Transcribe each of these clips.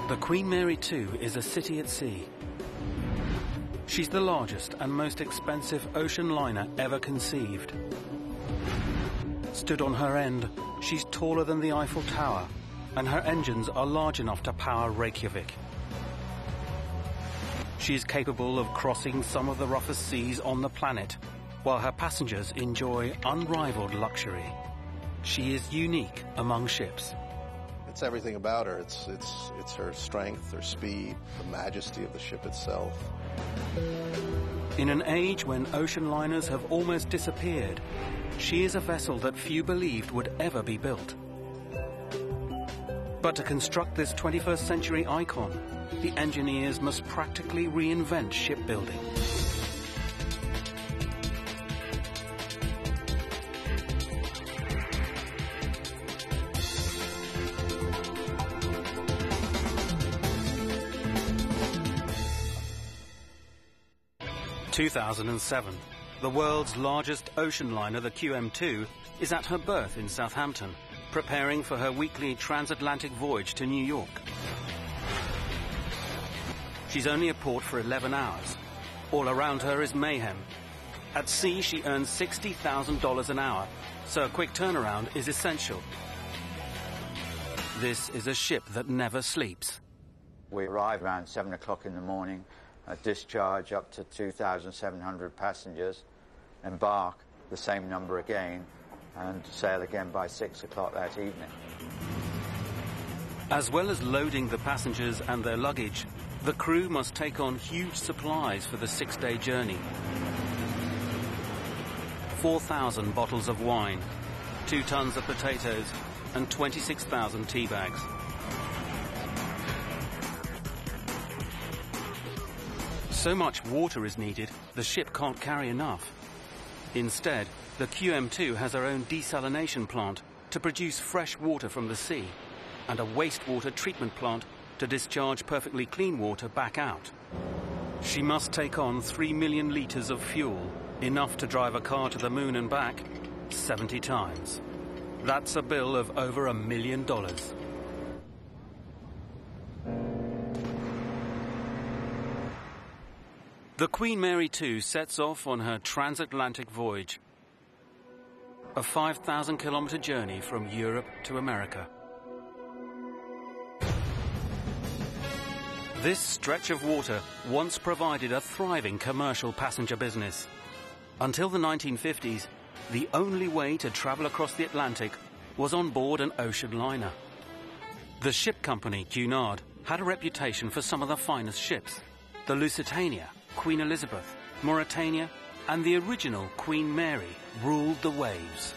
The Queen Mary 2 is a city at sea. She's the largest and most expensive ocean liner ever conceived. Stood on her end, she's taller than the Eiffel Tower, and her engines are large enough to power Reykjavik. She is capable of crossing some of the roughest seas on the planet, while her passengers enjoy unrivaled luxury. She is unique among ships. It's everything about her. It's her strength, her speed, the majesty of the ship itself. In an age when ocean liners have almost disappeared, she is a vessel that few believed would ever be built. But to construct this 21st century icon, the engineers must practically reinvent shipbuilding. In 2007, the world's largest ocean liner, the QM2, is at her berth in Southampton, preparing for her weekly transatlantic voyage to New York. She's only at port for 11 hours. All around her is mayhem. At sea, she earns $60,000 an hour, so a quick turnaround is essential. This is a ship that never sleeps. We arrive around 7 o'clock in the morning, discharge up to 2,700 passengers, embark the same number again, and sail again by 6 o'clock that evening. As well as loading the passengers and their luggage, the crew must take on huge supplies for the 6-day journey. 4,000 bottles of wine, 2 tons of potatoes, and 26,000 tea bags. So much water is needed, the ship can't carry enough. Instead, the QM2 has her own desalination plant to produce fresh water from the sea, and a wastewater treatment plant to discharge perfectly clean water back out. She must take on 3 million litres of fuel, enough to drive a car to the moon and back 70 times. That's a bill of over $1 million. The Queen Mary 2 sets off on her transatlantic voyage, a 5,000-kilometre journey from Europe to America. This stretch of water once provided a thriving commercial passenger business. Until the 1950s, the only way to travel across the Atlantic was on board an ocean liner. The ship company, Cunard, had a reputation for some of the finest ships. The Lusitania, Queen Elizabeth, Mauretania, and the original Queen Mary ruled the waves.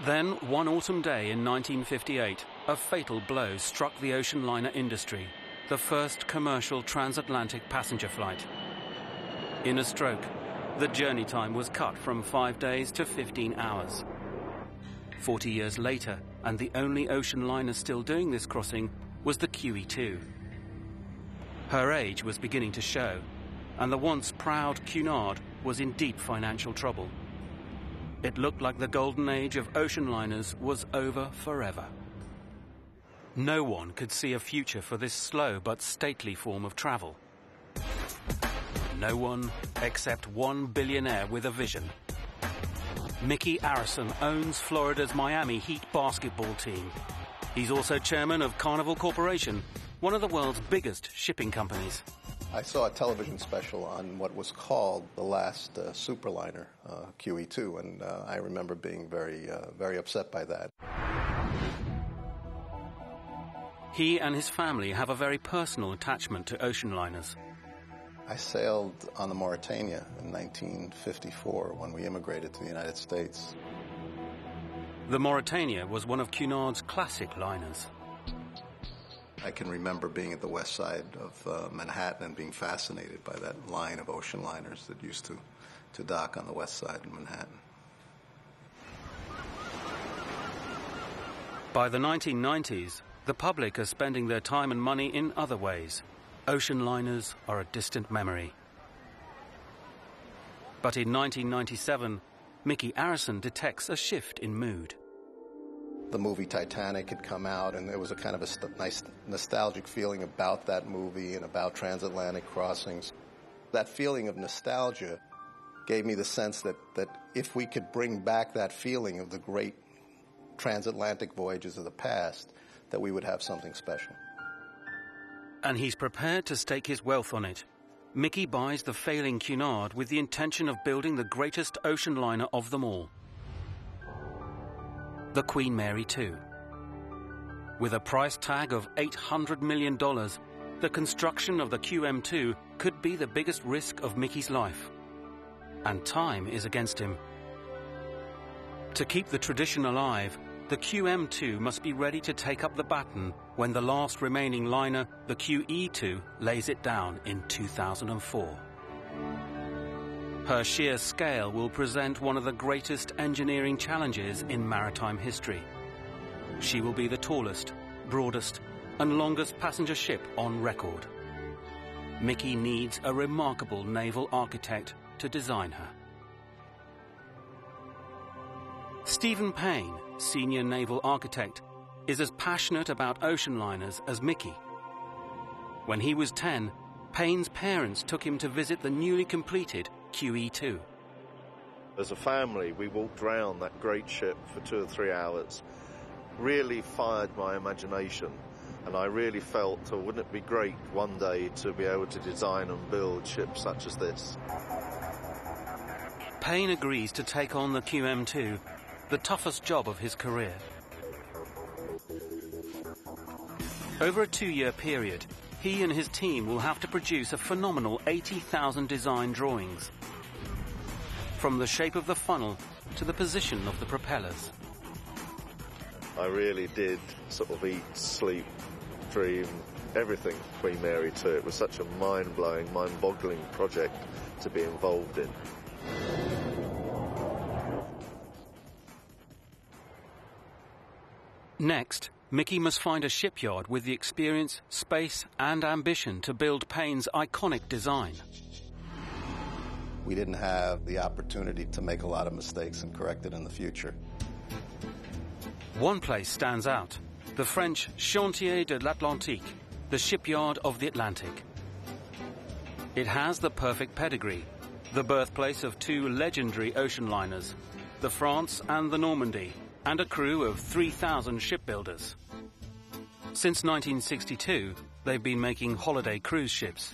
Then, one autumn day in 1958, a fatal blow struck the ocean liner industry, the first commercial transatlantic passenger flight. In a stroke, the journey time was cut from 5 days to 15 hours. 40 years later, and the only ocean liner still doing this crossing was the QE2. Her age was beginning to show, and the once proud Cunard was in deep financial trouble. It looked like the golden age of ocean liners was over forever. No one could see a future for this slow but stately form of travel. No one except one billionaire with a vision. Mickey Arison owns Florida's Miami Heat basketball team. He's also chairman of Carnival Corporation, one of the world's biggest shipping companies. I saw a television special on what was called the last superliner, QE2, and I remember being very upset by that. He and his family have a very personal attachment to ocean liners. I sailed on the Mauretania in 1954 when we immigrated to the United States. The Mauretania was one of Cunard's classic liners. I can remember being at the west side of Manhattan and being fascinated by that line of ocean liners that used to dock on the west side of Manhattan. By the 1990s, the public are spending their time and money in other ways. Ocean liners are a distant memory. But in 1997, Mickey Arison detects a shift in mood. the movie Titanic had come out, and there was a kind of a nice nostalgic feeling about that movie and about transatlantic crossings. That feeling of nostalgia gave me the sense that if we could bring back that feeling of the great transatlantic voyages of the past, that we would have something special. And he's prepared to stake his wealth on it. Mickey buys the failing Cunard with the intention of building the greatest ocean liner of them all, the Queen Mary 2. With a price tag of $800 million, the construction of the QM2 could be the biggest risk of Mickey's life. And time is against him. To keep the tradition alive, the QM2 must be ready to take up the baton when the last remaining liner, the QE2, lays it down in 2004. Her sheer scale will present one of the greatest engineering challenges in maritime history. She will be the tallest, broadest, and longest passenger ship on record. Mickey needs a remarkable naval architect to design her. Stephen Payne, senior naval architect, is as passionate about ocean liners as Mickey. When he was 10, Payne's parents took him to visit the newly completed QE2. As a family, we walked around that great ship for 2 or 3 hours. Really fired my imagination, and I really felt, oh, wouldn't it be great one day to be able to design and build ships such as this? Payne agrees to take on the QM2, the toughest job of his career. Over a 2-year period, he and his team will have to produce a phenomenal 80,000 design drawings, from the shape of the funnel to the position of the propellers. I really did sort of eat, sleep, dream, everything Queen Mary 2. It was such a mind-blowing, mind-boggling project to be involved in. Next, Mickey must find a shipyard with the experience, space, and ambition to build Payne's iconic design. We didn't have the opportunity to make a lot of mistakes and correct it in the future. One place stands out, the French Chantier de l'Atlantique, the shipyard of the Atlantic. It has the perfect pedigree, the birthplace of 2 legendary ocean liners, the France and the Normandy, and a crew of 3,000 shipbuilders. Since 1962, they've been making holiday cruise ships.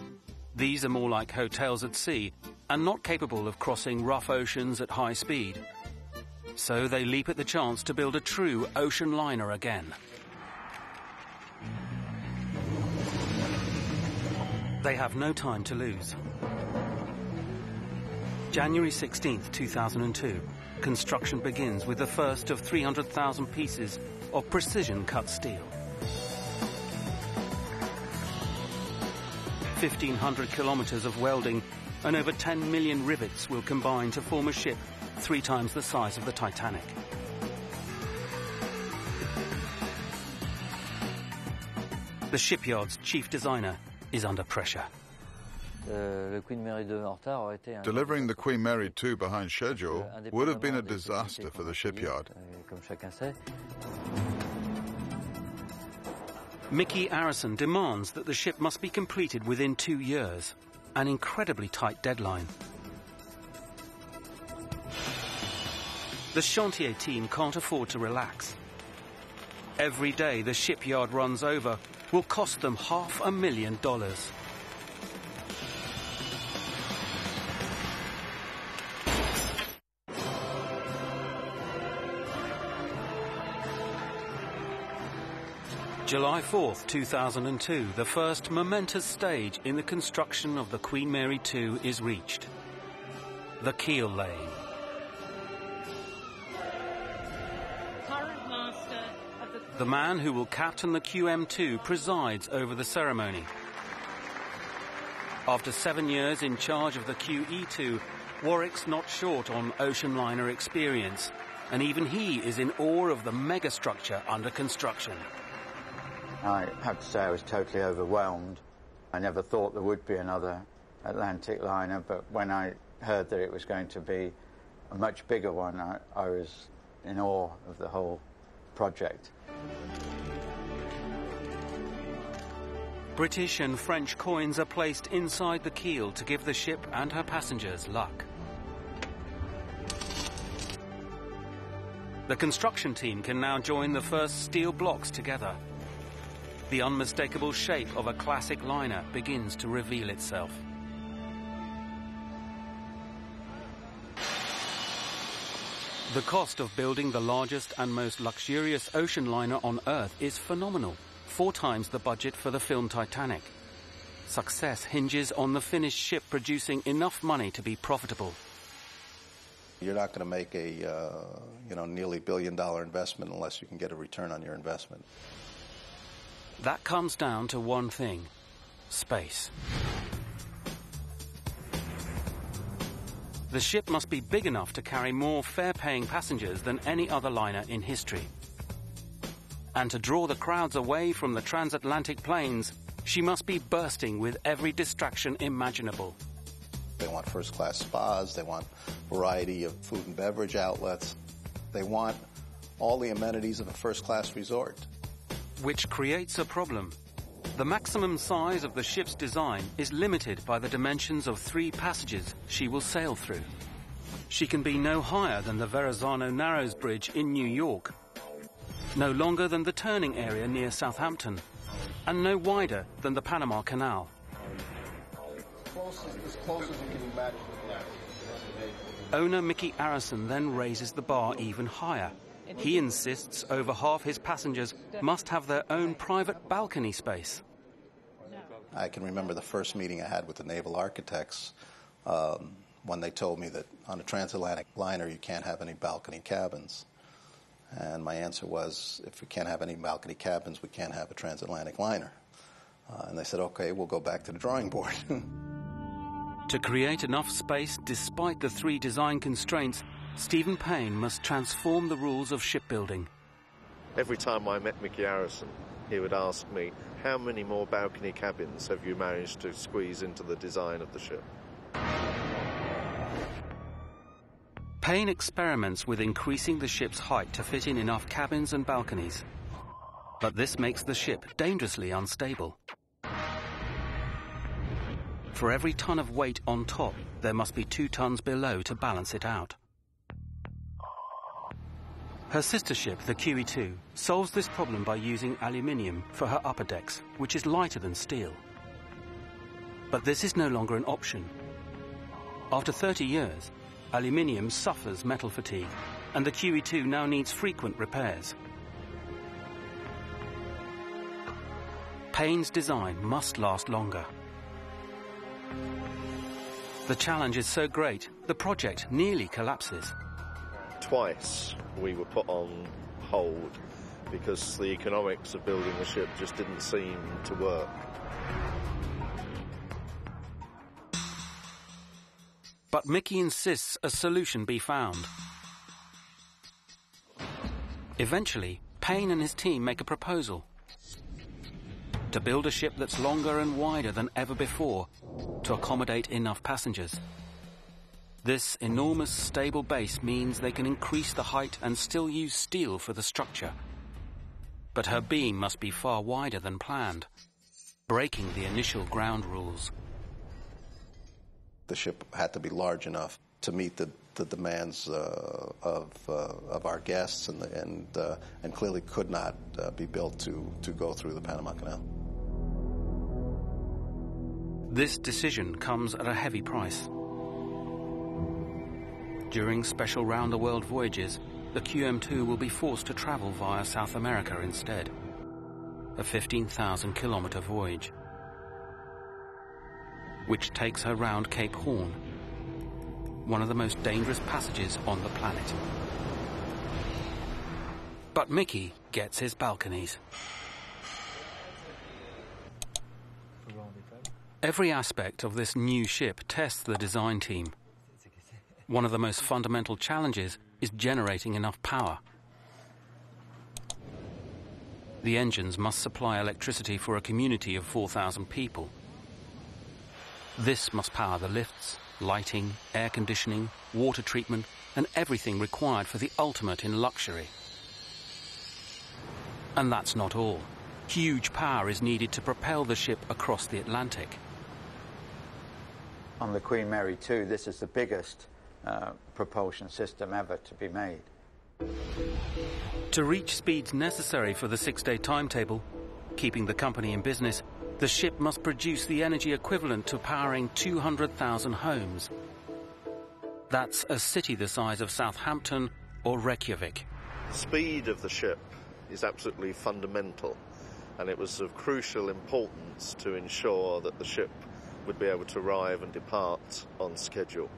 These are more like hotels at sea and not capable of crossing rough oceans at high speed. So they leap at the chance to build a true ocean liner again. They have no time to lose. January 16th, 2002. Construction begins with the first of 300,000 pieces of precision-cut steel. 1,500 kilometers of welding and over 10 million rivets will combine to form a ship 3 times the size of the Titanic. The shipyard's chief designer is under pressure. Delivering the Queen Mary 2 behind schedule would have been a disaster for the shipyard. Mickey Arison demands that the ship must be completed within 2 years, an incredibly tight deadline. The Chantier team can't afford to relax. Every day the shipyard runs over will cost them $500,000. July 4th, 2002, the first momentous stage in the construction of the Queen Mary 2 is reached. The keel laying. The man who will captain the QM2 presides over the ceremony. After 7 years in charge of the QE2, Warwick's not short on ocean liner experience, and even he is in awe of the megastructure under construction. I have to say I was totally overwhelmed. I never thought there would be another Atlantic liner, but when I heard that it was going to be a much bigger one, I was in awe of the whole project. British and French coins are placed inside the keel to give the ship and her passengers luck. The construction team can now join the first steel blocks together. The unmistakable shape of a classic liner begins to reveal itself. The cost of building the largest and most luxurious ocean liner on Earth is phenomenal, 4 times the budget for the film Titanic. Success hinges on the finished ship producing enough money to be profitable. You're not going to make a nearly $1 billion investment unless you can get a return on your investment. That comes down to one thing: space. The ship must be big enough to carry more fare-paying passengers than any other liner in history. And to draw the crowds away from the transatlantic planes, she must be bursting with every distraction imaginable. They want first-class spas, they want variety of food and beverage outlets. They want all the amenities of a first-class resort. Which creates a problem. The maximum size of the ship's design is limited by the dimensions of 3 passages she will sail through. She can be no higher than the Verrazano Narrows Bridge in New York, no longer than the turning area near Southampton, and no wider than the Panama Canal. As close as you can imagine. Owner Mickey Arison then raises the bar even higher. He insists over half his passengers must have their own private balcony space. I can remember the first meeting I had with the naval architects when they told me that on a transatlantic liner you can't have any balcony cabins. And my answer was, if we can't have any balcony cabins, we can't have a transatlantic liner. And they said, okay, we'll go back to the drawing board. To create enough space despite the 3 design constraints, Stephen Payne must transform the rules of shipbuilding. Every time I met Mickey Arison, he would ask me, how many more balcony cabins have you managed to squeeze into the design of the ship? Payne experiments with increasing the ship's height to fit in enough cabins and balconies. But this makes the ship dangerously unstable. For every ton of weight on top, there must be 2 tons below to balance it out. Her sister ship, the QE2, solves this problem by using aluminium for her upper decks, which is lighter than steel. But this is no longer an option. After 30 years, aluminium suffers metal fatigue, and the QE2 now needs frequent repairs. Payne's design must last longer. The challenge is so great, the project nearly collapses. Twice we were put on hold because the economics of building the ship just didn't seem to work. But Mickey insists a solution be found. Eventually, Payne and his team make a proposal to build a ship that's longer and wider than ever before to accommodate enough passengers. This enormous stable base means they can increase the height and still use steel for the structure. But her beam must be far wider than planned, breaking the initial ground rules. The ship had to be large enough to meet the demands of our guests, and clearly could not be built to go through the Panama Canal. This decision comes at a heavy price. During special round-the-world voyages, the QM2 will be forced to travel via South America instead. A 15,000-kilometer voyage, which takes her round Cape Horn, one of the most dangerous passages on the planet. But Mickey gets his balconies. Every aspect of this new ship tests the design team. One of the most fundamental challenges is generating enough power. The engines must supply electricity for a community of 4,000 people. This must power the lifts, lighting, air conditioning, water treatment, and everything required for the ultimate in luxury. And that's not all. Huge power is needed to propel the ship across the Atlantic. On the Queen Mary 2, this is the biggest propulsion system ever to be made. To reach speeds necessary for the 6-day timetable, keeping the company in business, the ship must produce the energy equivalent to powering 200,000 homes. That's a city the size of Southampton or Reykjavik. Speed of the ship is absolutely fundamental, and it was of crucial importance to ensure that the ship would be able to arrive and depart on schedule.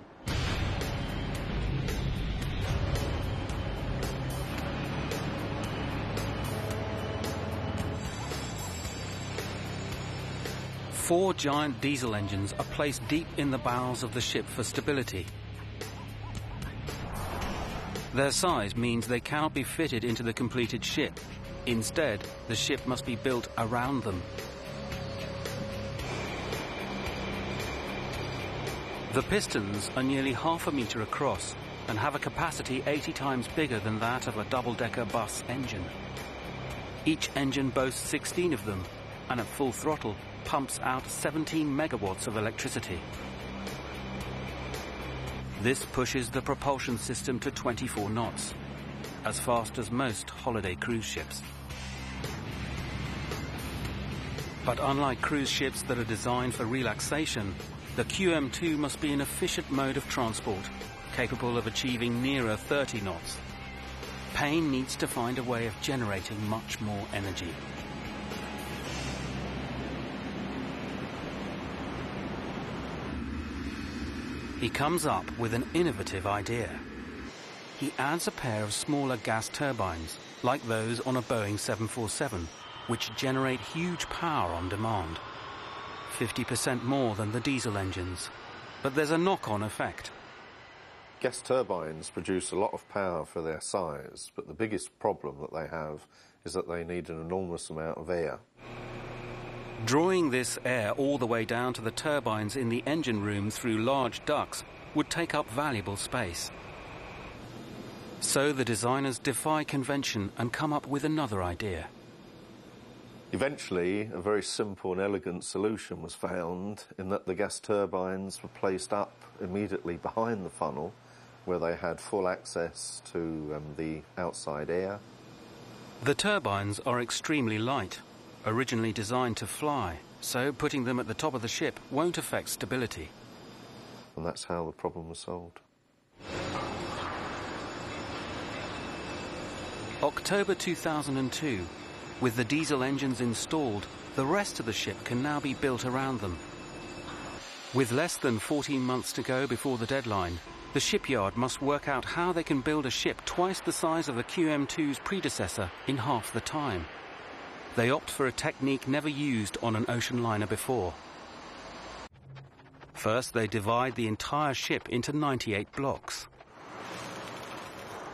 Four giant diesel engines are placed deep in the bowels of the ship for stability. Their size means they cannot be fitted into the completed ship. Instead, the ship must be built around them. The pistons are nearly half a metre across and have a capacity 80 times bigger than that of a double-decker bus engine. Each engine boasts 16 of them, and at full throttle pumps out 17 megawatts of electricity. This pushes the propulsion system to 24 knots, as fast as most holiday cruise ships. But unlike cruise ships that are designed for relaxation, the QM2 must be an efficient mode of transport, capable of achieving nearer 30 knots. Payne needs to find a way of generating much more energy. He comes up with an innovative idea. He adds a pair of smaller gas turbines, like those on a Boeing 747, which generate huge power on demand. 50% more than the diesel engines. But there's a knock-on effect. Gas turbines produce a lot of power for their size, but the biggest problem that they have is that they need an enormous amount of air. Drawing this air all the way down to the turbines in the engine room through large ducts would take up valuable space. So the designers defy convention and come up with another idea. Eventually, a very simple and elegant solution was found in that the gas turbines were placed up immediately behind the funnel, where they had full access to the outside air. The turbines are extremely light, originally designed to fly, so putting them at the top of the ship won't affect stability. And that's how the problem was solved. October 2002. With the diesel engines installed, the rest of the ship can now be built around them. With less than 14 months to go before the deadline, the shipyard must work out how they can build a ship twice the size of the QM2's predecessor in half the time. They opt for a technique never used on an ocean liner before. First, they divide the entire ship into 98 blocks.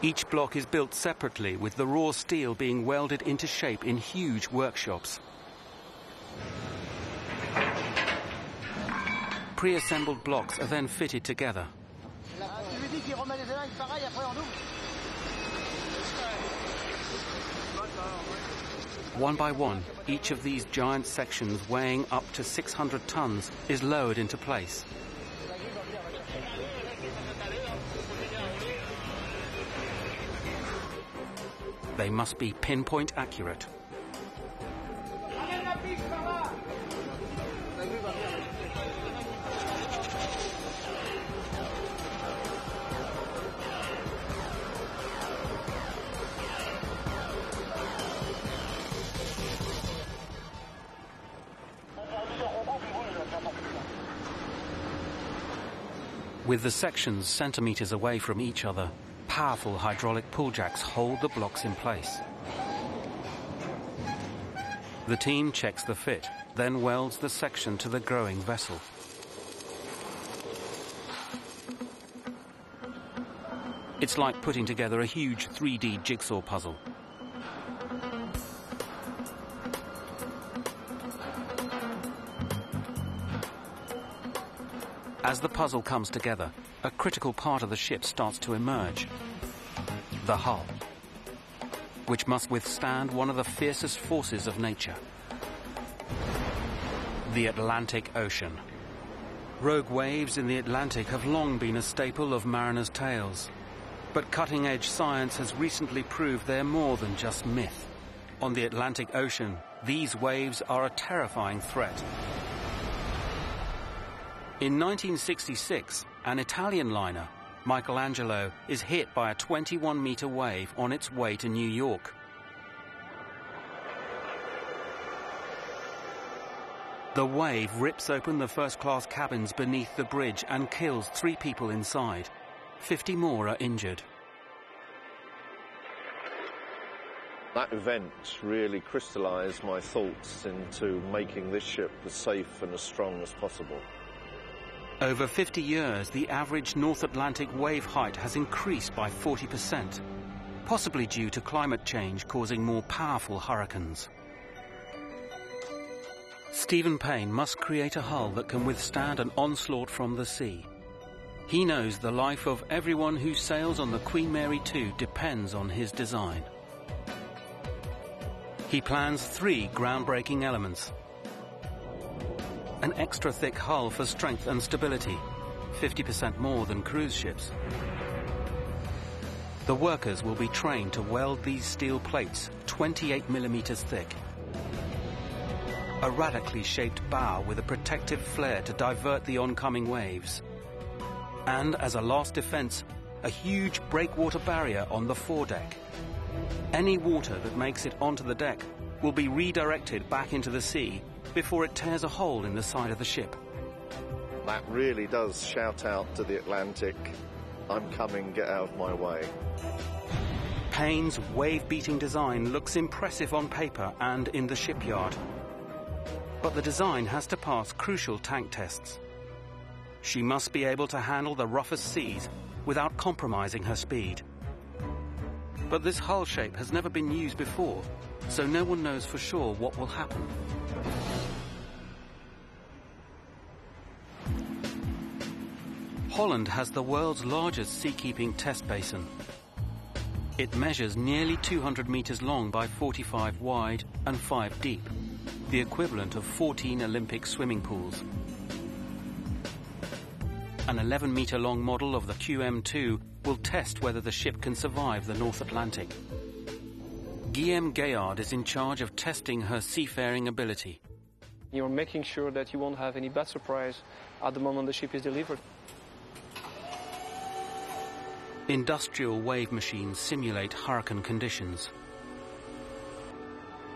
Each block is built separately, with the raw steel being welded into shape in huge workshops. Pre-assembled blocks are then fitted together. One by one, each of these giant sections weighing up to 600 tons is lowered into place. They must be pinpoint accurate. With the sections centimeters away from each other, powerful hydraulic pull jacks hold the blocks in place. The team checks the fit, then welds the section to the growing vessel. It's like putting together a huge 3D jigsaw puzzle. As the puzzle comes together, a critical part of the ship starts to emerge: the hull. which must withstand one of the fiercest forces of nature: the Atlantic Ocean. Rogue waves in the Atlantic have long been a staple of mariners' tales, but cutting-edge science has recently proved they're more than just myth. On the Atlantic Ocean, these waves are a terrifying threat. In 1966, an Italian liner, Michelangelo, is hit by a 21-meter wave on its way to New York. The wave rips open the first-class cabins beneath the bridge and kills 3 people inside. 50 more are injured. That event really crystallized my thoughts into making this ship as safe and as strong as possible. Over 50 years, the average North Atlantic wave height has increased by 40%, possibly due to climate change causing more powerful hurricanes. Stephen Payne must create a hull that can withstand an onslaught from the sea. He knows the life of everyone who sails on the Queen Mary 2 depends on his design. He plans 3 groundbreaking elements: an extra thick hull for strength and stability, 50% more than cruise ships. The workers will be trained to weld these steel plates 28 millimeters thick. A radically shaped bow with a protective flare to divert the oncoming waves. And as a last defense, a huge breakwater barrier on the foredeck. Any water that makes it onto the deck will be redirected back into the sea before it tears a hole in the side of the ship. That really does shout out to the Atlantic, "I'm coming, get out of my way." Payne's wave-beating design looks impressive on paper and in the shipyard. But the design has to pass crucial tank tests. She must be able to handle the roughest seas without compromising her speed. But this hull shape has never been used before, so no one knows for sure what will happen. Holland has the world's largest seakeeping test basin. It measures nearly 200 meters long by 45 wide and 5 deep, the equivalent of 14 Olympic swimming pools. An 11-meter-long model of the QM2 will test whether the ship can survive the North Atlantic. Guillaume Gaillard is in charge of testing her seafaring ability. You're making sure that you won't have any bad surprise at the moment the ship is delivered. Industrial wave machines simulate hurricane conditions.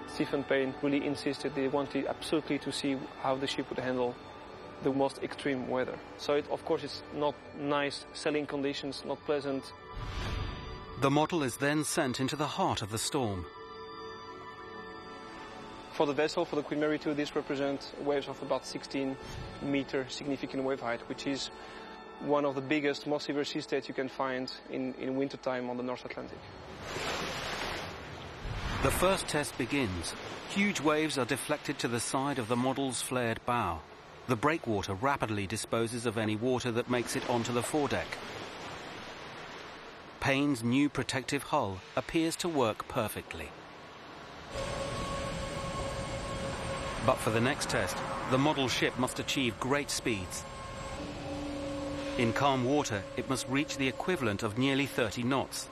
Stephen Payne really insisted they wanted absolutely to see how the ship would handle the most extreme weather. So of course it's not nice sailing conditions, not pleasant. The model is then sent into the heart of the storm. For the vessel, for the Queen Mary 2, this represents waves of about 16 meter significant wave height, which is one of the biggest, most severe sea states you can find in wintertime on the North Atlantic. The first test begins. Huge waves are deflected to the side of the model's flared bow. The breakwater rapidly disposes of any water that makes it onto the foredeck. Payne's new protective hull appears to work perfectly. But for the next test, the model ship must achieve great speeds. In calm water, it must reach the equivalent of nearly 30 knots.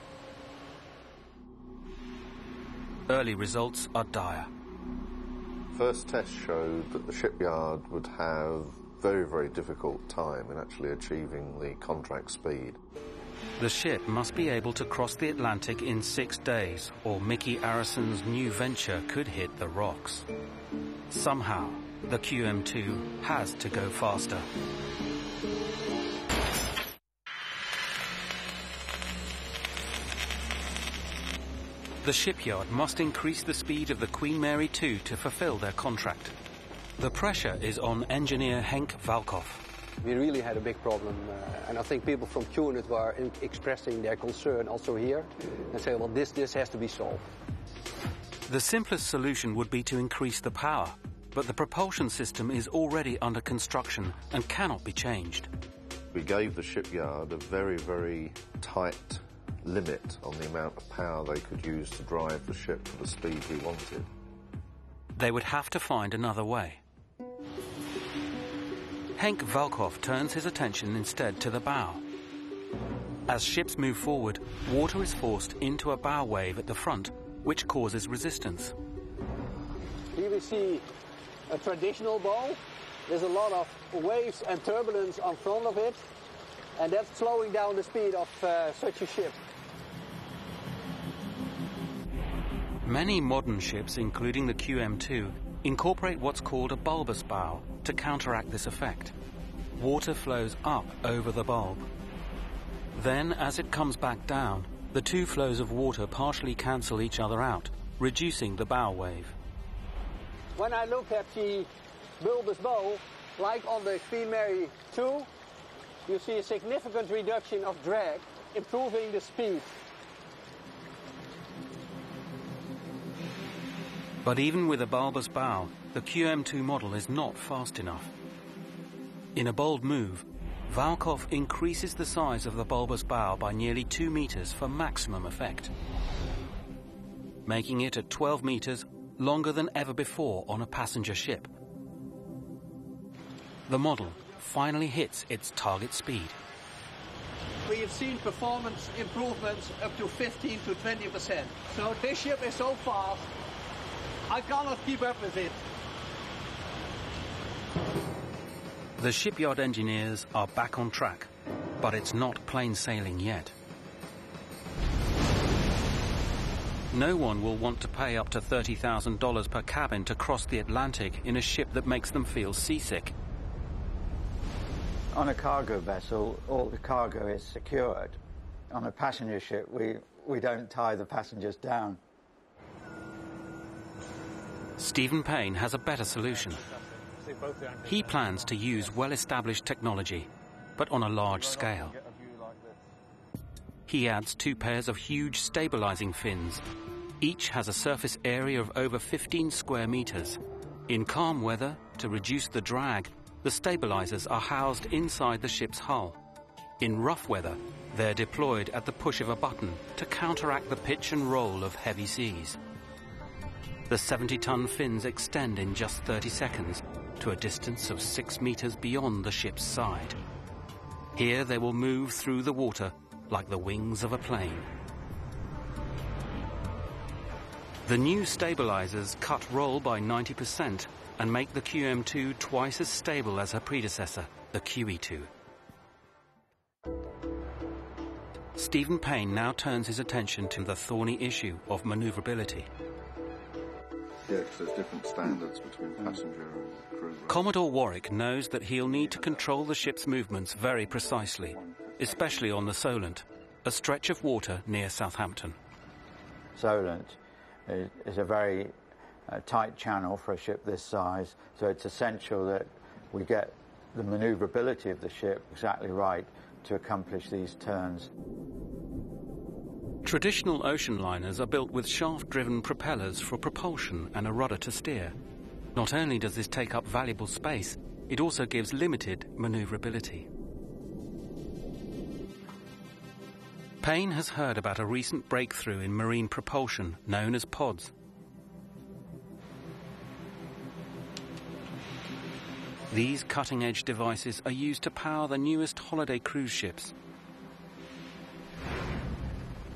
Early results are dire. First test showed that the shipyard would have very, very difficult time in actually achieving the contract speed. The ship must be able to cross the Atlantic in 6 days, or Mickey Arrison's new venture could hit the rocks. Somehow, the QM2 has to go faster. The shipyard must increase the speed of the Queen Mary 2 to fulfill their contract. The pressure is on engineer Henk Valkhoff. We really had a big problem, and I think people from QNet were expressing their concern also here and say, well, this has to be solved. The simplest solution would be to increase the power, but the propulsion system is already under construction and cannot be changed. We gave the shipyard a very, very tight limit on the amount of power they could use to drive the ship for the speed we wanted. They would have to find another way. Henk Valkhoff turns his attention instead to the bow. As ships move forward, water is forced into a bow wave at the front, which causes resistance. Here we see a traditional bow. There's a lot of waves and turbulence on front of it, and that's slowing down the speed of such a ship. Many modern ships, including the QM2, incorporate what's called a bulbous bow to counteract this effect. Water flows up over the bulb. Then, as it comes back down, the two flows of water partially cancel each other out, reducing the bow wave. When I look at the bulbous bow, like on the Queen Mary 2, you see a significant reduction of drag, improving the speed. But even with a bulbous bow, the QM2 model is not fast enough. In a bold move, Valkhoff increases the size of the bulbous bow by nearly 2 meters for maximum effect, making it at 12 meters longer than ever before on a passenger ship. The model finally hits its target speed. We have seen performance improvements up to 15 to 20%. So this ship is so fast, I cannot keep up with it. The shipyard engineers are back on track, but it's not plain sailing yet. No one will want to pay up to $30,000 per cabin to cross the Atlantic in a ship that makes them feel seasick. On a cargo vessel, all the cargo is secured. On a passenger ship, we don't tie the passengers down. Stephen Payne has a better solution. He plans to use well-established technology, but on a large scale. He adds 2 pairs of huge stabilizing fins. Each has a surface area of over 15 square meters. In calm weather, to reduce the drag, the stabilizers are housed inside the ship's hull. In rough weather, they're deployed at the push of a button to counteract the pitch and roll of heavy seas. The 70-ton fins extend in just 30 seconds to a distance of 6 meters beyond the ship's side. Here they will move through the water like the wings of a plane. The new stabilizers cut roll by 90% and make the QM2 twice as stable as her predecessor, the QE2. Stephen Payne now turns his attention to the thorny issue of maneuverability. Yeah, because there's different standards between passenger and crew. Commodore Warwick knows that he'll need to control the ship's movements very precisely, especially on the Solent, a stretch of water near Southampton. Solent is a very tight channel for a ship this size, so it's essential that we get the maneuverability of the ship exactly right to accomplish these turns. Traditional ocean liners are built with shaft-driven propellers for propulsion and a rudder to steer. Not only does this take up valuable space, it also gives limited maneuverability. Payne has heard about a recent breakthrough in marine propulsion known as pods. These cutting-edge devices are used to power the newest holiday cruise ships.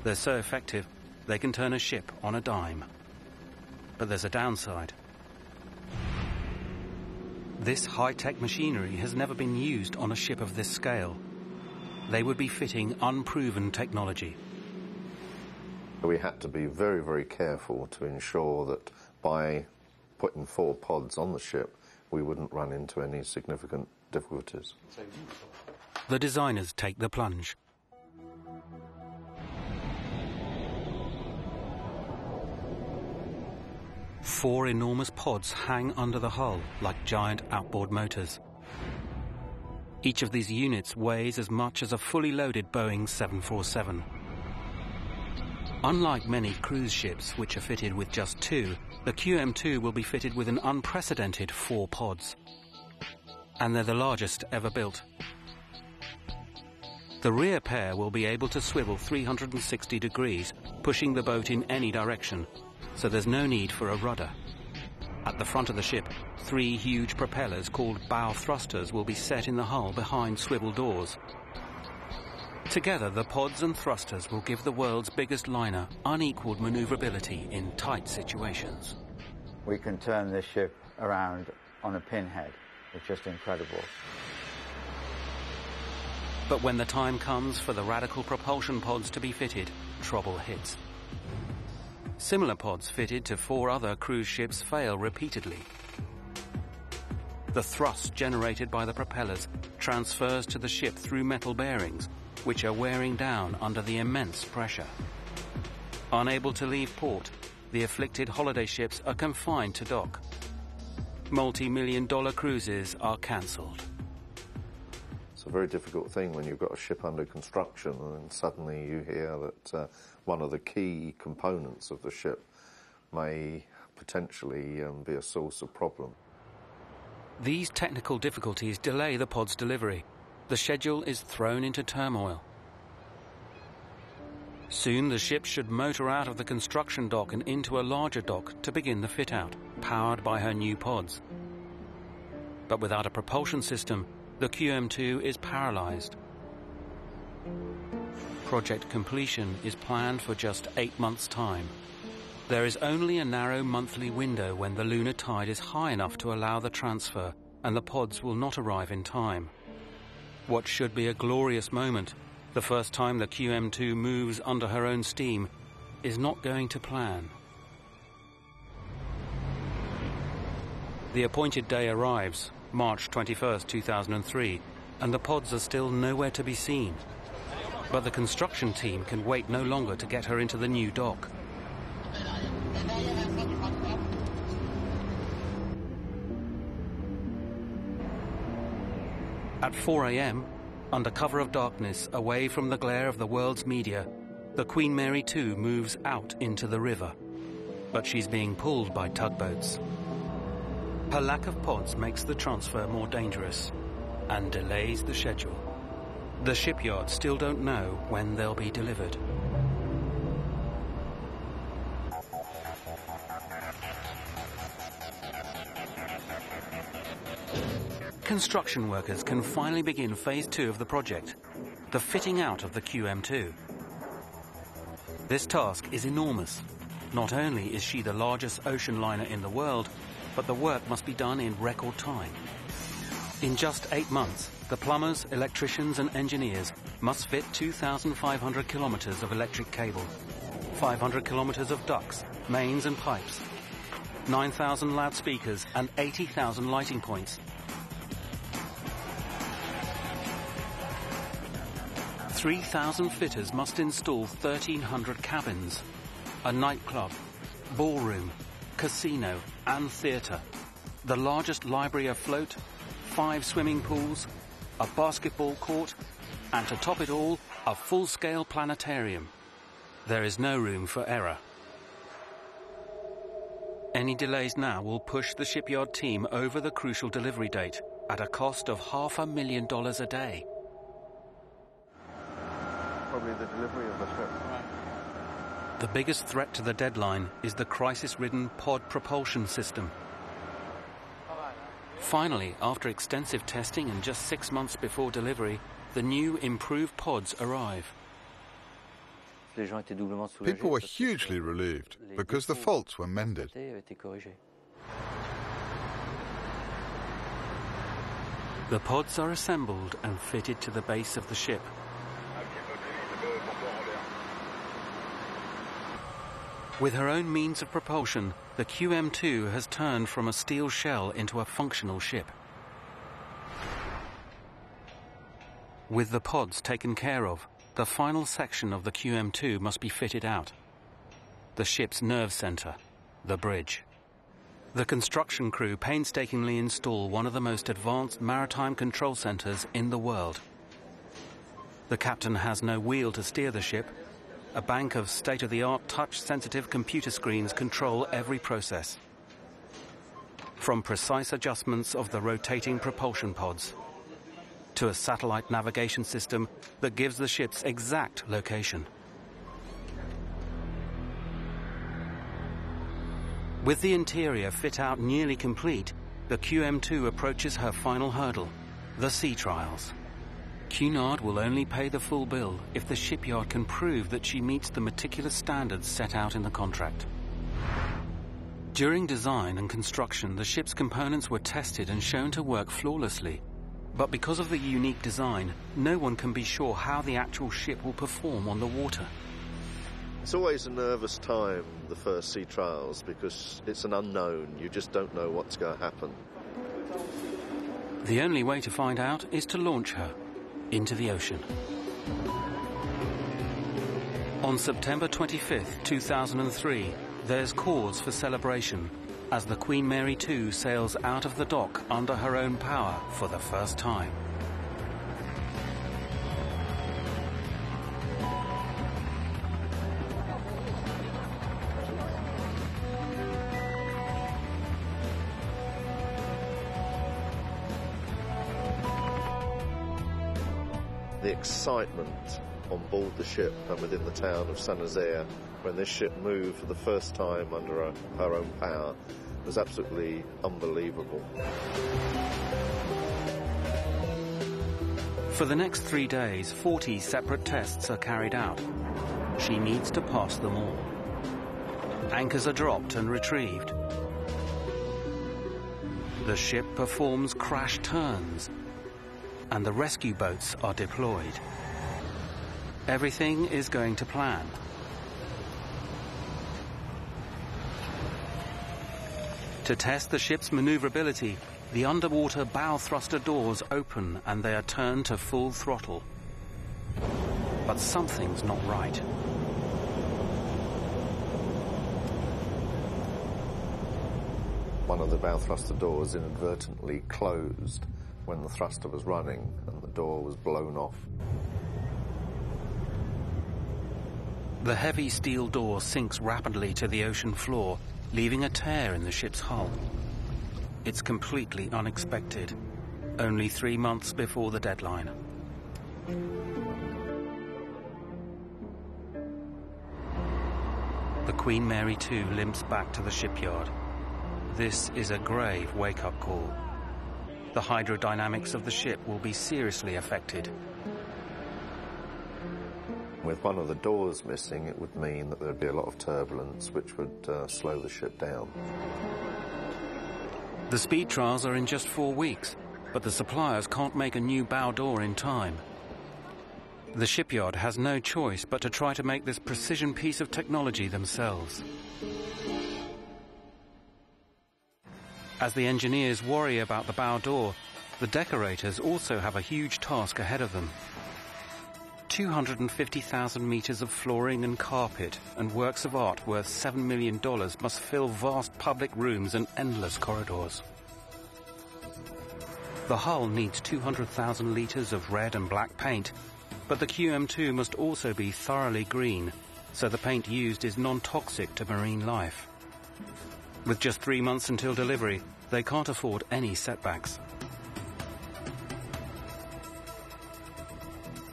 They're so effective, they can turn a ship on a dime. But there's a downside. This high-tech machinery has never been used on a ship of this scale. They would be fitting unproven technology. We had to be very, very careful to ensure that by putting 4 pods on the ship, we wouldn't run into any significant difficulties. The designers take the plunge. Four enormous pods hang under the hull like giant outboard motors. Each of these units weighs as much as a fully loaded Boeing 747. Unlike many cruise ships, which are fitted with just 2, the QM2 will be fitted with an unprecedented 4 pods. And they're the largest ever built. The rear pair will be able to swivel 360 degrees, pushing the boat in any direction, so there's no need for a rudder. At the front of the ship, 3 huge propellers called bow thrusters will be set in the hull behind swivel doors. Together, the pods and thrusters will give the world's biggest liner unequaled maneuverability in tight situations. We can turn this ship around on a pinhead. It's just incredible. But when the time comes for the radical propulsion pods to be fitted, trouble hits. Similar pods fitted to 4 other cruise ships fail repeatedly. The thrust generated by the propellers transfers to the ship through metal bearings, which are wearing down under the immense pressure. Unable to leave port, the afflicted holiday ships are confined to dock. Multi-million-dollar cruises are cancelled. It's a very difficult thing when you've got a ship under construction and suddenly you hear that one of the key components of the ship may potentially be a source of problem. These technical difficulties delay the pod's delivery. The schedule is thrown into turmoil. Soon the ship should motor out of the construction dock and into a larger dock to begin the fit-out, powered by her new pods. But without a propulsion system, the QM2 is paralyzed. Project completion is planned for just 8 months' time. There is only a narrow monthly window when the lunar tide is high enough to allow the transfer, and the pods will not arrive in time. What should be a glorious moment, the first time the QM2 moves under her own steam, is not going to plan. The appointed day arrives, March 21st, 2003, and the pods are still nowhere to be seen. But the construction team can wait no longer to get her into the new dock. At 4 a.m., under cover of darkness, away from the glare of the world's media, the Queen Mary 2 moves out into the river. But she's being pulled by tugboats. Her lack of pods makes the transfer more dangerous and delays the schedule. The shipyards still don't know when they'll be delivered. Construction workers can finally begin phase 2 of the project, the fitting out of the QM2. This task is enormous. Not only is she the largest ocean liner in the world, but the work must be done in record time. In just 8 months, the plumbers, electricians and engineers must fit 2,500 kilometers of electric cable, 500 kilometers of ducts, mains and pipes, 9,000 loudspeakers and 80,000 lighting points. 3,000 fitters must install 1,300 cabins, a nightclub, ballroom, casino and theatre, the largest library afloat, 5 swimming pools, a basketball court, and to top it all, a full-scale planetarium. There is no room for error. Any delays now will push the shipyard team over the crucial delivery date at a cost of $500,000 a day. Probably the delivery of the ship. The biggest threat to the deadline is the crisis-ridden pod propulsion system. Finally, after extensive testing and just 6 months before delivery, the new improved pods arrive. People were hugely relieved because the faults were mended. The pods are assembled and fitted to the base of the ship. With her own means of propulsion, the QM2 has turned from a steel shell into a functional ship. With the pods taken care of, the final section of the QM2 must be fitted out. The ship's nerve center, the bridge. The construction crew painstakingly install one of the most advanced maritime control centers in the world. The captain has no wheel to steer the ship. A bank of state-of-the-art touch-sensitive computer screens control every process. From precise adjustments of the rotating propulsion pods, to a satellite navigation system that gives the ship's exact location. With the interior fit out nearly complete, the QM2 approaches her final hurdle, the sea trials. Cunard will only pay the full bill if the shipyard can prove that she meets the meticulous standards set out in the contract. During design and construction, the ship's components were tested and shown to work flawlessly. But because of the unique design, no one can be sure how the actual ship will perform on the water. It's always a nervous time, the first sea trials, because it's an unknown. You just don't know what's going to happen. The only way to find out is to launch her into the ocean. On September 25th, 2003, there's cause for celebration as the Queen Mary 2 sails out of the dock under her own power for the first time. The excitement on board the ship and within the town of Saint-Nazaire when this ship moved for the first time under her own power was absolutely unbelievable. For the next 3 days, 40 separate tests are carried out. She needs to pass them all. Anchors are dropped and retrieved. The ship performs crash turns, and the rescue boats are deployed. Everything is going to plan. To test the ship's maneuverability, the underwater bow thruster doors open and they are turned to full throttle. But something's not right. One of the bow thruster doors inadvertently closed when the thruster was running and the door was blown off. The heavy steel door sinks rapidly to the ocean floor, leaving a tear in the ship's hull. It's completely unexpected, only 3 months before the deadline. The Queen Mary 2 limps back to the shipyard. This is a grave wake-up call. The hydrodynamics of the ship will be seriously affected. With one of the doors missing, it would mean that there would be a lot of turbulence, which would slow the ship down. The speed trials are in just 4 weeks, but the suppliers can't make a new bow door in time. The shipyard has no choice but to try to make this precision piece of technology themselves. As the engineers worry about the bow door, the decorators also have a huge task ahead of them. 250,000 meters of flooring and carpet and works of art worth $7 million must fill vast public rooms and endless corridors. The hull needs 200,000 liters of red and black paint, but the QM2 must also be thoroughly green, so the paint used is non-toxic to marine life. With just 3 months until delivery, they can't afford any setbacks.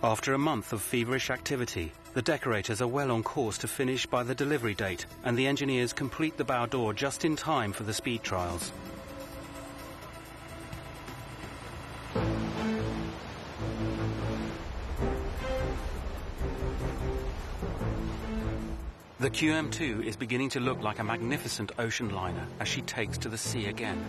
After a month of feverish activity, the decorators are well on course to finish by the delivery date, and the engineers complete the bow door just in time for the speed trials. The QM2 is beginning to look like a magnificent ocean liner as she takes to the sea again.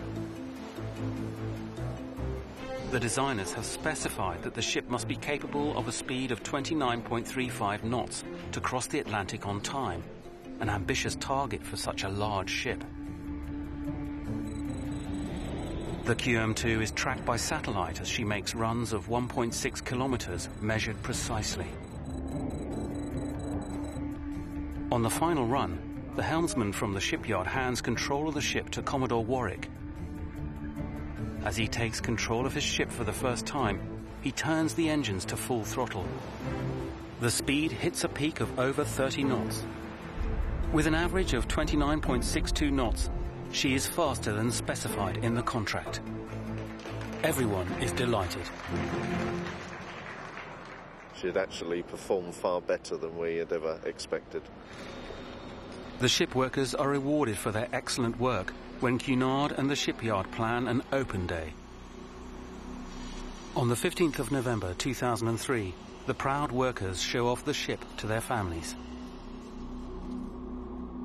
The designers have specified that the ship must be capable of a speed of 29.35 knots to cross the Atlantic on time, an ambitious target for such a large ship. The QM2 is tracked by satellite as she makes runs of 1.6 kilometers, measured precisely. On the final run, the helmsman from the shipyard hands control of the ship to Commodore Warwick. As he takes control of his ship for the first time, he turns the engines to full throttle. The speed hits a peak of over 30 knots. With an average of 29.62 knots, she is faster than specified in the contract. Everyone is delighted. She had actually performed far better than we had ever expected. The ship workers are rewarded for their excellent work when Cunard and the shipyard plan an open day. On the 15th of November 2003, the proud workers show off the ship to their families.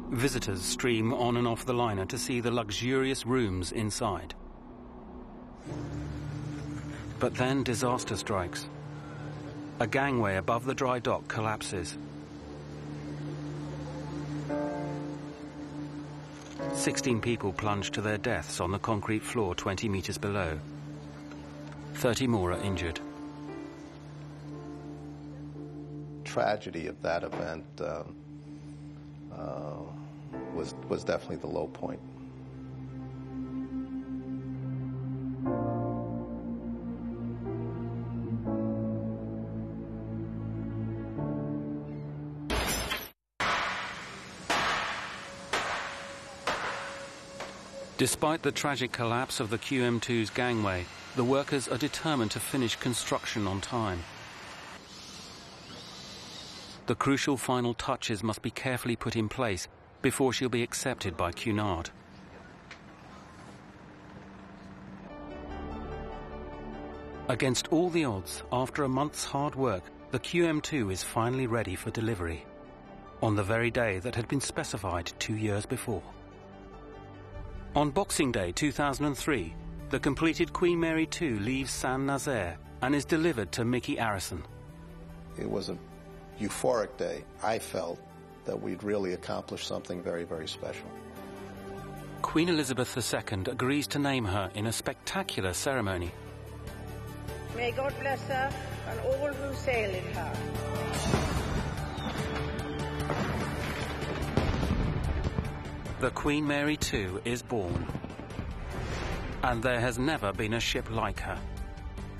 Visitors stream on and off the liner to see the luxurious rooms inside. But then disaster strikes. A gangway above the dry dock collapses. 16 people plunge to their deaths on the concrete floor 20 meters below. 30 more are injured. Tragedy of that event was definitely the low point. Despite the tragic collapse of the QM2's gangway, the workers are determined to finish construction on time. The crucial final touches must be carefully put in place before she'll be accepted by Cunard. Against all the odds, after a month's hard work, the QM2 is finally ready for delivery, on the very day that had been specified 2 years before. On Boxing Day 2003, the completed Queen Mary II leaves Saint-Nazaire and is delivered to Mickey Arison. It was a euphoric day. I felt that we'd really accomplished something very, very special. Queen Elizabeth II agrees to name her in a spectacular ceremony. May God bless her and all who sail in her. The Queen Mary II is born. And there has never been a ship like her.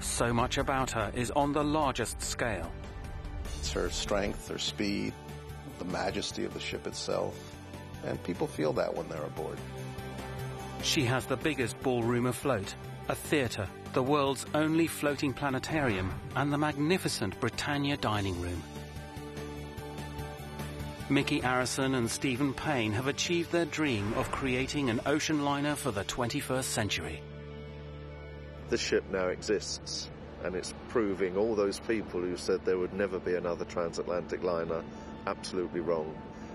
So much about her is on the largest scale. It's her strength, her speed, the majesty of the ship itself, and people feel that when they're aboard. She has the biggest ballroom afloat, a theatre, the world's only floating planetarium, and the magnificent Britannia dining room. Mickey Arison and Stephen Payne have achieved their dream of creating an ocean liner for the 21st century. The ship now exists, and it's proving all those people who said there would never be another transatlantic liner absolutely wrong,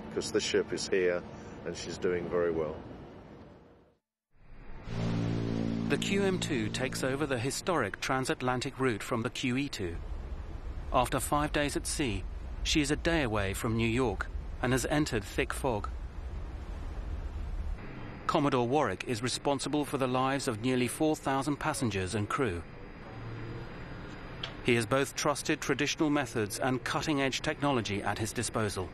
because the ship is here and she's doing very well. The QM2 takes over the historic transatlantic route from the QE2. After 5 days at sea, she is a day away from New York and has entered thick fog. Commodore Warwick is responsible for the lives of nearly 4,000 passengers and crew. He has both trusted traditional methods and cutting-edge technology at his disposal.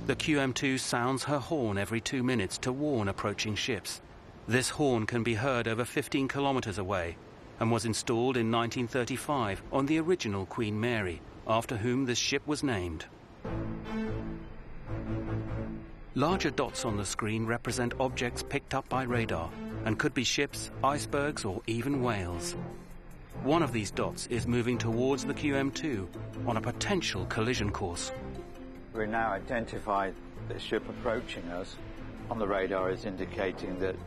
The QM2 sounds her horn every 2 minutes to warn approaching ships. This horn can be heard over 15 kilometers away and was installed in 1935 on the original Queen Mary, after whom this ship was named. Larger dots on the screen represent objects picked up by radar and could be ships, icebergs, or even whales. One of these dots is moving towards the QM2 on a potential collision course. We now identified the ship approaching us. On the radar is indicating that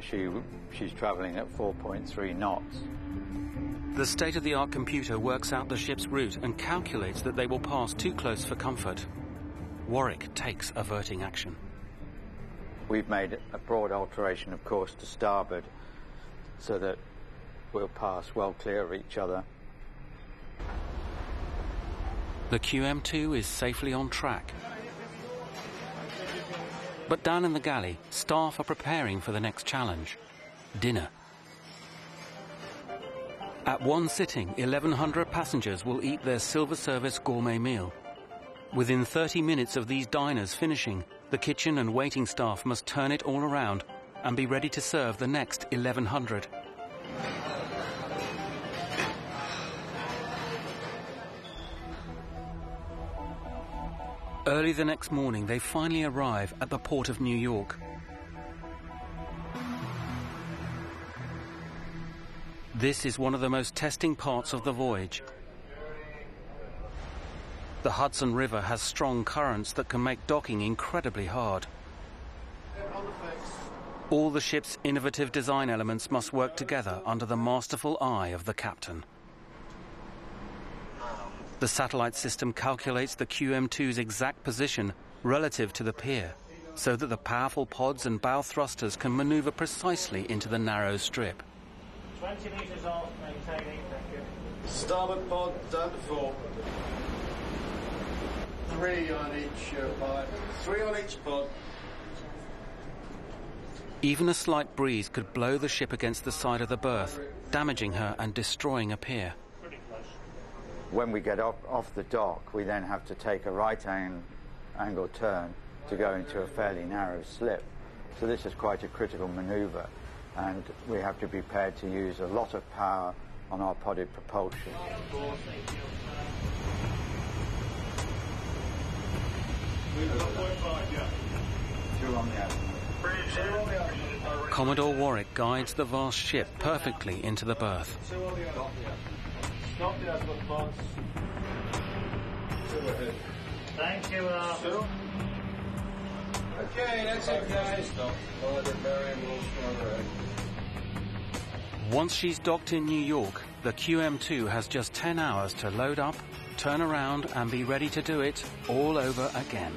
she's traveling at 4.3 knots. The state-of-the-art computer works out the ship's route and calculates that they will pass too close for comfort. Warwick takes averting action. We've made a broad alteration of course to starboard so that we'll pass well clear of each other. The QM2 is safely on track. But down in the galley, staff are preparing for the next challenge: dinner. At one sitting, 1,100 passengers will eat their silver service gourmet meal. Within 30 minutes of these diners finishing, the kitchen and waiting staff must turn it all around and be ready to serve the next 1,100. Early the next morning, they finally arrive at the port of New York. This is one of the most testing parts of the voyage. The Hudson River has strong currents that can make docking incredibly hard. All the ship's innovative design elements must work together under the masterful eye of the captain. The satellite system calculates the QM2's exact position relative to the pier, so that the powerful pods and bow thrusters can maneuver precisely into the narrow strip. 20 metres off, maintaining, thank you. Starboard pod, down to 4. 3 on each pod. 3 on each pod. Even a slight breeze could blow the ship against the side of the berth, damaging her and destroying a pier. When we get off the dock, we then have to take a right-angle turn to go into a fairly narrow slip. So this is quite a critical manoeuvre, and we have to be prepared to use a lot of power on our podded propulsion. Commodore Warwick guides the vast ship perfectly into the berth. Thank you, Okay, that's it, guys. Once she's docked in New York, the QM2 has just 10 hours to load up, turn around and be ready to do it all over again.